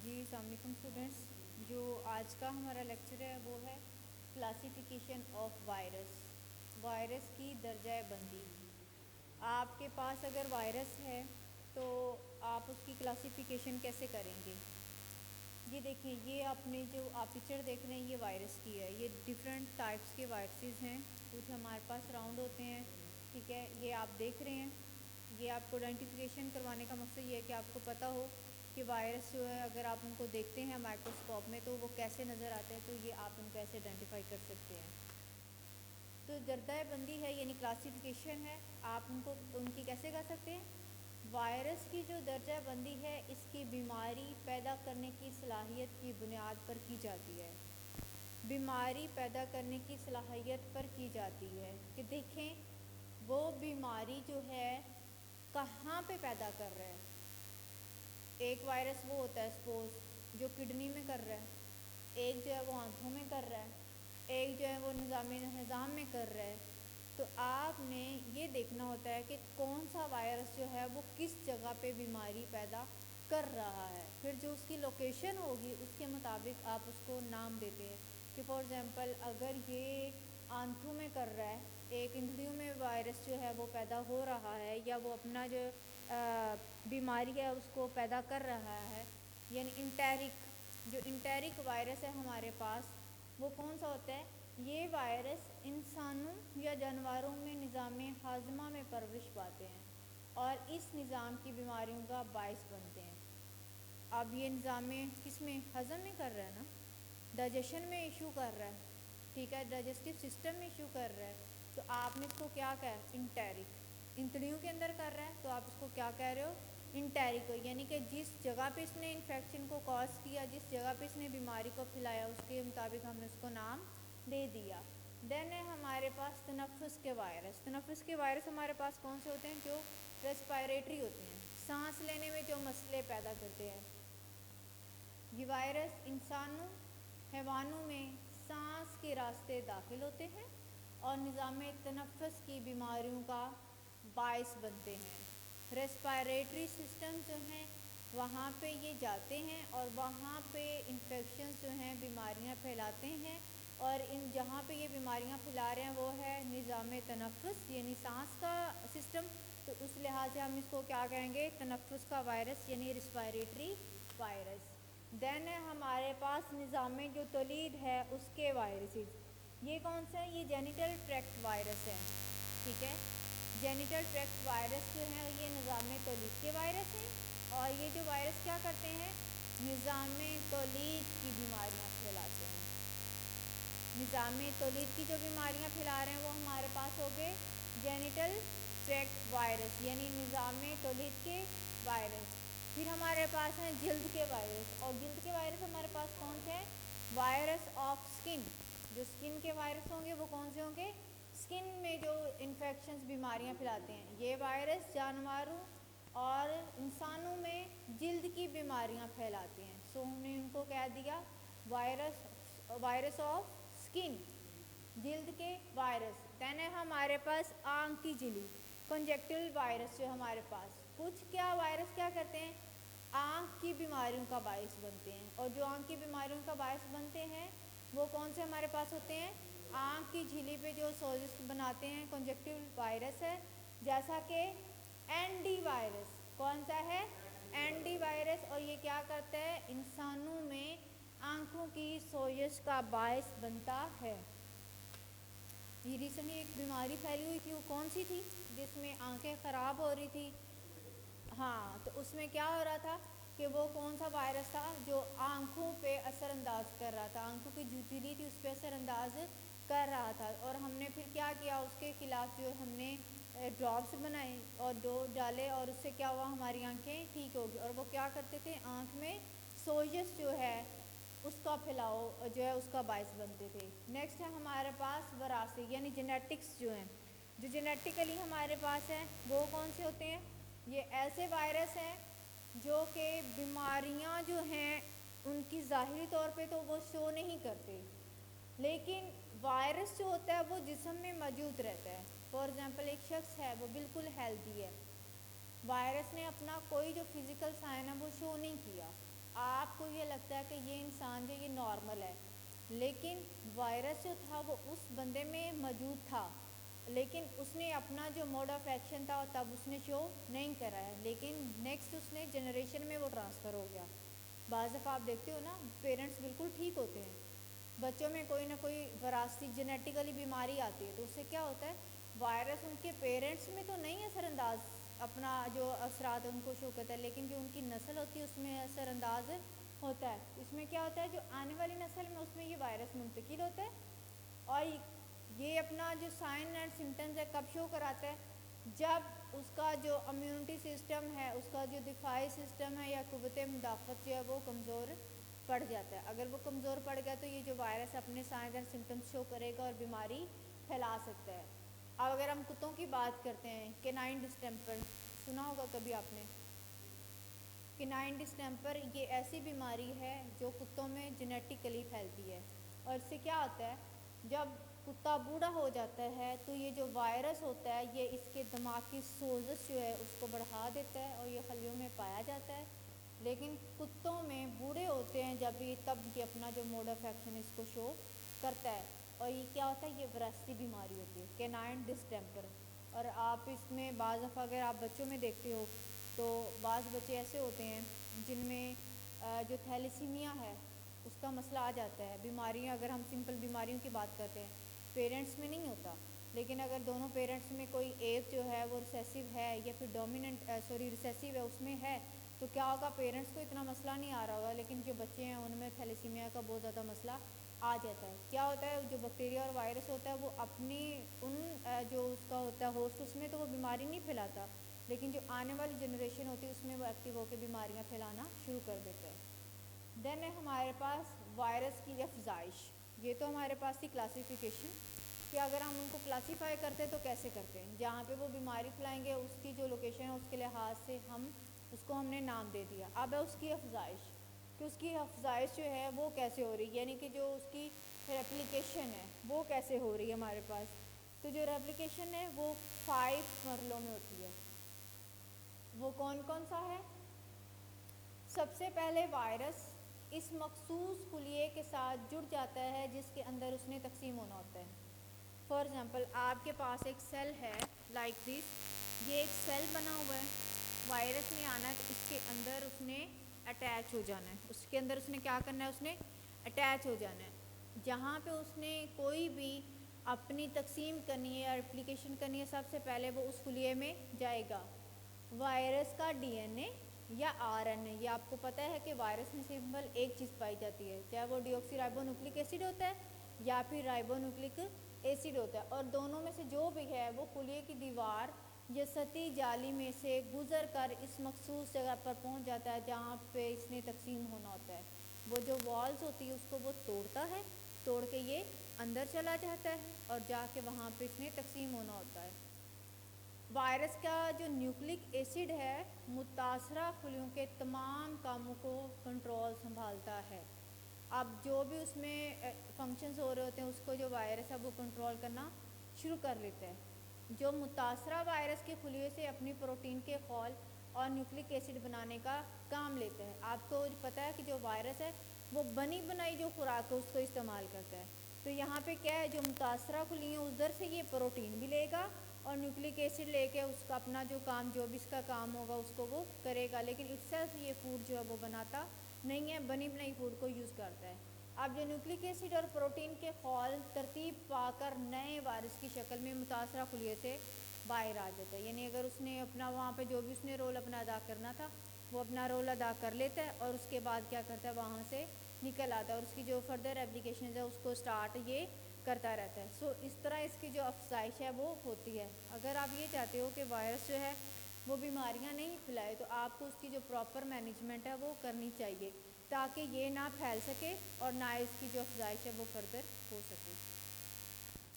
جی السلام علیکم اسٹوڈنٹس. جو آج کا ہمارا لیکچر ہے وہ ہے کلاسیفیکیشن آف وائرس کی درجہ بندی. آپ کے پاس اگر وائرس ہے تو آپ اس کی کلاسیفیکیشن کیسے کریں گے؟ یہ دیکھیں، یہ اپنے جو آپ پکچر دیکھ رہے ہیں یہ وائرس کی ہے. یہ ڈفرینٹ ٹائپس کے وائرسز ہیں. کچھ ہمارے پاس راؤنڈ ہوتے ہیں، ٹھیک ہے، یہ آپ دیکھ رہے ہیں. یہ آپ کو آئیڈینٹیفیکیشن کروانے کا مقصد یہ ہے کہ آپ کو پتہ ہو کہ وائرس جو ہے اگر آپ ان کو دیکھتے ہیں مائکروسکوپ میں تو وہ کیسے نظر آتے ہیں، تو یہ آپ ان کو ایسے آئیڈینٹیفائی کر سکتے ہیں. تو درجہ بندی ہے یعنی کلاسیفیکیشن ہے، آپ ان کی کیسے کر سکتے ہیں؟ وائرس کی جو درجہ بندی ہے اس کی بیماری پیدا کرنے کی صلاحیت کی بنیاد پر کی جاتی ہے. بیماری پیدا کرنے کی صلاحیت پر کی جاتی ہے کہ دیکھیں وہ بیماری جو ہے کہاں پہ پیدا کر رہا ہے. ایک وائرس وہ ہوتا ہے سپوز جو کڈنی میں کر رہا ہے، ایک جو ہے وہ آنکھوں میں کر رہا ہے، ایک جو ہے وہ نظام میں کر رہا ہے. تو آپ نے یہ دیکھنا ہوتا ہے کہ کون سا وائرس جو ہے وہ کس جگہ پہ بیماری پیدا کر رہا ہے. پھر جو اس کی لوکیشن ہوگی اس کے مطابق آپ اس کو نام دیتے ہیں کہ فار ایگزامپل اگر یہ آنتھوں میں کر رہا ہے، ایک انتڑیوں میں وائرس جو ہے وہ پیدا ہو رہا ہے یا وہ اپنا جو بیماری ہے اس کو پیدا کر رہا ہے، یعنی انٹیرک وائرس ہے ہمارے پاس، وہ کون سا ہوتا ہے؟ یہ وائرس انسانوں یا جانوروں میں نظام ہاضمہ میں پرورش پاتے ہیں اور اس نظام کی بیماریوں کا باعث بنتے ہیں. اب یہ نظام کس میں ہضم میں کر رہا ہے نا، ڈائجیشن میں ایشو کر رہا ہے، ٹھیک ہے، ڈائجسٹیو سسٹم میں ایشو کر رہا ہے. تو آپ نے اس کو کیا کہا؟ انٹیرک. انتڑیوں کے اندر کر رہا ہے تو آپ اس کو کیا کہہ رہے ہو؟ انٹیرک. یعنی کہ جس جگہ پہ اس نے انفیکشن کو کاز کیا، جس جگہ پہ اس نے بیماری کو پھیلایا، اس کے مطابق ہم نے اس کو نام دے دیا. دین ہے ہمارے پاس تنفس کے وائرس. تنفس کے وائرس ہمارے پاس کون سے ہوتے ہیں؟ جو ریسپائریٹری ہوتے ہیں، سانس لینے میں جو مسئلے پیدا کرتے ہیں. یہ وائرس انسانوں، حیوانوں میں سانس کے راستے داخل ہوتے ہیں اور نظام تنفس کی بیماریوں کا باعث بنتے ہیں. ریسپائریٹری سسٹم جو ہیں وہاں پہ یہ جاتے ہیں اور وہاں پہ انفیکشنز جو ہیں بیماریاں پھیلاتے ہیں، اور جہاں پہ یہ بیماریاں پھیلا رہے ہیں وہ ہے نظام تنفس یعنی سانس کا سسٹم. تو اس لحاظ سے ہم اس کو کیا کہیں گے؟ تنفس کا وائرس یعنی ریسپائریٹری وائرس. دین ہے ہمارے پاس نظام جو تولید ہے اس کے وائرسز. یہ کون سا ہے؟ یہ جینیٹل ٹریکٹ وائرس ہے، ٹھیک ہے. جینیٹل ٹریکٹ وائرس جو ہیں یہ نظام تولید کے وائرس ہیں، اور یہ جو وائرس کیا کرتے ہیں؟ نظام تولید کی بیماریاں پھیلاتے ہیں. نظام تولید کی جو بیماریاں پھیلا رہے ہیں وہ ہمارے پاس ہو گئے جینیٹل ٹریکٹ وائرس یعنی نظام تولید کے وائرس. پھر ہمارے پاس ہیں جلد کے وائرس، اور جلد کے وائرس ہمارے پاس کون سے ہیں؟ وائرس آف سکن. جو سکن کے وائرس ہوں گے وہ کون سے ہوں گے؟ سکن میں جو انفیکشنز بیماریاں پھیلاتے ہیں. یہ وائرس جانوروں اور انسانوں میں جلد کی بیماریاں پھیلاتے ہیں. سو ہم نے ان کو کہہ دیا وائرس آف سکن، جلد کے وائرس. دین ہے ہمارے پاس آنکھ کی جھلی، کنجکٹیول وائرس. جو ہمارے پاس کچھ کیا وائرس کیا کرتے ہیں؟ آنکھ کی بیماریوں کا باعث بنتے ہیں. اور جو آنکھ کی بیماریوں کا باعث بنتے ہیں وہ کون سے ہمارے پاس ہوتے ہیں؟ آنکھ کی جھلی پہ جو سوزش بناتے ہیں کنجکٹیول وائرس ہے. جیسا کہ اینڈی وائرس. کون سا ہے؟ اینڈی وائرس. اور یہ کیا کرتا ہے؟ انسانوں میں آنکھوں کی سوزش کا باعث بنتا ہے. یہ ریسنٹلی ایک بیماری پھیلی ہوئی تھی، وہ کون سی تھی؟ جس میں آنکھیں خراب ہو رہی تھی. ہاں، تو اس میں کیا ہو رہا تھا کہ وہ کون سا وائرس تھا جو آنکھوں پہ اثر انداز کر رہا تھا، آنکھوں کی جو جھلی تھی اس پہ اثر انداز کر رہا تھا. اور ہم نے پھر کیا کیا؟ اس کے خلاف جو ہم نے ڈراپس بنائے اور ڈوز ڈالے، اور اس سے کیا ہوا؟ ہماری آنکھیں ٹھیک ہو گئی. اور وہ کیا کرتے تھے؟ آنکھ میں سوزش جو ہے اس کا پھیلاؤ جو ہے اس کا باعث بنتے تھے. نیکسٹ ہے ہمارے پاس وراثی یعنی جینیٹکس. جو ہیں جو جینیٹیکلی ہمارے پاس ہیں وہ کون سے ہوتے ہیں؟ یہ ایسے وائرس ہیں جو کہ بیماریاں جو ہیں ان کی ظاہری طور پہ تو وہ شو نہیں کرتے، لیکن وائرس جو ہوتا ہے وہ جسم میں موجود رہتا ہے. فار ایگزامپل ایک شخص ہے وہ بالکل ہیلدی ہے، وائرس نے اپنا کوئی جو فزیکل سائن ہے وہ شو نہیں کیا، آپ کو یہ لگتا ہے کہ یہ انسان جو یہ نارمل ہے، لیکن وائرس جو تھا وہ اس بندے میں موجود تھا، لیکن اس نے اپنا جو موڈ آف ایکشن تھا تب اس نے شو نہیں کرا ہے، لیکن نیکسٹ اس نے جنریشن میں وہ ٹرانسفر ہو گیا۔ بعض دفعہ آپ دیکھتے ہو نا، پیرنٹس بالکل ٹھیک ہوتے ہیں، بچوں میں کوئی نہ کوئی وراثتی جینیٹیکلی بیماری آتی ہے، تو اس سے کیا ہوتا ہے، وائرس ان کے پیرنٹس میں تو نہیں اثر انداز اپنا جو اثرات ان کو شو کرتا ہے، لیکن جو ان کی نسل ہوتی ہے اس میں اثر انداز ہوتا ہے۔ اس میں کیا ہوتا ہے، جو آنے والی نسل میں اس میں یہ وائرس منتقل ہوتا ہے، اور یہ اپنا جو سائن اینڈ سمٹمز ہے کب شو کراتا ہے، جب اس کا جو امیونٹی سسٹم ہے، اس کا جو دفاعی سسٹم ہے یا قوت مدافعت جو ہے وہ کمزور پڑ جاتا ہے۔ اگر وہ کمزور پڑ گیا تو یہ جو وائرس اپنے سائنز اینڈ سمٹمز شو کرے گا اور بیماری پھیلا سکتا ہے۔ اب اگر ہم کتوں کی بات کرتے ہیں، کینائن ڈسٹمپر سنا ہوگا کبھی آپ نے۔ کینائن ڈسٹمپر یہ ایسی بیماری ہے جو کتوں میں جینیٹیکلی پھیلتی ہے، اور اس سے کیا ہوتا ہے، جب کتا بوڑھا ہو جاتا ہے تو یہ جو وائرس ہوتا ہے یہ اس کے دماغ کی سوزش جو ہے اس کو بڑھا دیتا ہے اور یہ خلیوں میں پایا جاتا ہے، لیکن کتوں میں بوڑھے ہوتے ہیں جب یہ تب یہ اپنا جو موڈ آف ایکشن اس کو شو کرتا ہے، اور یہ کیا ہوتا ہے، یہ وراثتی بیماری ہوتی ہے کینائن ڈسٹمپر۔ اور آپ اس میں بعض دفعہ اگر آپ بچوں میں دیکھتے ہو تو بعض بچے ایسے ہوتے ہیں جن میں جو تھیلیسیمیا ہے اس کا مسئلہ آ جاتا ہے۔ بیماریاں اگر ہم سمپل بیماریوں کی بات کرتے ہیں پیرنٹس میں نہیں ہوتا، لیکن اگر دونوں پیرنٹس میں کوئی ایک جو ہے وہ ریسیسیو ہے یا پھر ڈومیننٹ ریسیسیو ہے اس میں ہے تو کیا ہوگا، پیرنٹس کو اتنا مسئلہ نہیں آ رہا ہوگا، لیکن جو بچے ہیں ان میں تھیلیسیمیا کا بہت زیادہ مسئلہ آ جاتا ہے۔ کیا ہوتا ہے، جو بیکٹیریا اور وائرس ہوتا ہے وہ اپنی ان جو اس کا ہوتا ہے ہوسٹ اس میں تو وہ بیماری نہیں پھیلاتا، لیکن جو آنے والی جنریشن ہوتی ہے اس میں وہ ایکٹیو ہو کے بیماریاں پھیلانا شروع کر دیتا ہے۔ دین ہے ہمارے پاس وائرس کی افزائش۔ یہ تو ہمارے پاس تھی کلاسیفیکیشن کہ اگر ہم ان کو کلاسیفائی کرتے ہیں تو کیسے کرتے ہیں، جہاں پہ وہ بیماری پھیلائیں گے اس کی جو لوکیشن ہے اس کے لحاظ سے ہم نے نام دے دیا۔ اب ہے اس کی افزائش، کہ اس کی افزائش جو ہے وہ کیسے ہو رہی ہے، یعنی کہ جو اس کی ریپلیکیشن ہے وہ کیسے ہو رہی ہے ہمارے پاس۔ تو جو ریپلیکیشن ہے وہ 5 مرحلوں میں ہوتی ہے۔ وہ کون کون سا ہے؟ سب سے پہلے وائرس اس مخصوص خلیے کے ساتھ جڑ جاتا ہے جس کے اندر اس نے تقسیم ہونا ہوتا ہے۔ فار ایگزامپل آپ کے پاس ایک سیل ہے لائک دس، یہ ایک سیل بنا ہوا ہے، وائرس نے آنا ہے تو اس کے اندر اس نے اٹیچ ہو جانا ہے، اس کے اندر اس نے کیا کرنا ہے، اس نے اٹیچ ہو جانا ہے۔ جہاں پہ اس نے کوئی بھی اپنی تقسیم کرنی ہے یا ریپلیکیشن کرنی ہے سب سے پہلے وہ اس خلیے میں جائے گا۔ وائرس کا ڈی این اے یا آر این اے، یہ آپ کو پتہ ہے کہ وائرس میں سمپل ایک چیز پائی جاتی ہے، چاہے وہ ڈی آکسی رائبو نیوکلک ایسڈ ہوتا ہے یا پھر رائبو نیوکلک ایسڈ ہوتا ہے، اور دونوں میں سے جو بھی ہے وہ خلیے کی دیوار یا سطحی جالی میں سے گزر کر اس مخصوص جگہ پر پہنچ جاتا ہے جہاں پہ اس نے تقسیم ہونا ہوتا ہے۔ وہ جو والز ہوتی ہے اس کو وہ توڑتا ہے، توڑ کے یہ اندر چلا جاتا ہے اور جا کے وہاں پہ اس نے تقسیم ہونا ہوتا ہے۔ وائرس کا جو نیوکلک ایسڈ ہے متاثرہ خلیوں کے تمام کاموں کو کنٹرول سنبھالتا ہے۔ اب جو بھی اس میں فنکشنز ہو رہے ہوتے ہیں اس کو جو وائرس ہے وہ کنٹرول کرنا شروع کر لیتا ہے۔ جو متاثرہ وائرس کے خلیے سے اپنی پروٹین کے خول اور نیوکلک ایسڈ بنانے کا کام لیتا ہے۔ آپ کو پتہ ہے کہ جو وائرس ہے وہ بنی بنائی جو خوراک ہے اس کو استعمال کرتا ہے، تو یہاں پہ کیا ہے، جو متاثرہ خلی ہیں ادھر سے یہ پروٹین بھی لے گا اور نیوکلک ایسڈ لے کے اس کا اپنا جو کام جو بھی اس کا کام ہوگا اس کو وہ کرے گا، لیکن اس سے یہ فوڈ جو ہے وہ بناتا نہیں ہے، بنی بنائی فوڈ کو یوز کرتا ہے۔ اب جو نیوکلک ایسڈ اور پروٹین کے خول ترتیب پا کر نئے وائرس کی شکل میں متاثرہ خلیے سے باہر آ جاتا ہے، یعنی اگر اس نے اپنا وہاں پہ جو بھی اس نے رول اپنا ادا کرنا تھا وہ اپنا رول ادا کر لیتا ہے اور اس کے بعد کیا کرتا ہے، وہاں سے نکل آتا ہے اور اس کی جو فردر ایپلیکیشنز ہے اس کو سٹارٹ یہ کرتا رہتا ہے۔ سو اس طرح اس کی جو افزائش ہے وہ ہوتی ہے۔ اگر آپ یہ چاہتے ہو کہ وائرس جو ہے وہ بیماریاں نہیں پھیلائے تو آپ کو اس کی جو پراپر مینجمنٹ ہے وہ کرنی چاہیے تاکہ یہ نہ پھیل سکے اور نہ اس کی جو افزائش ہے وہ فردر ہو سکے۔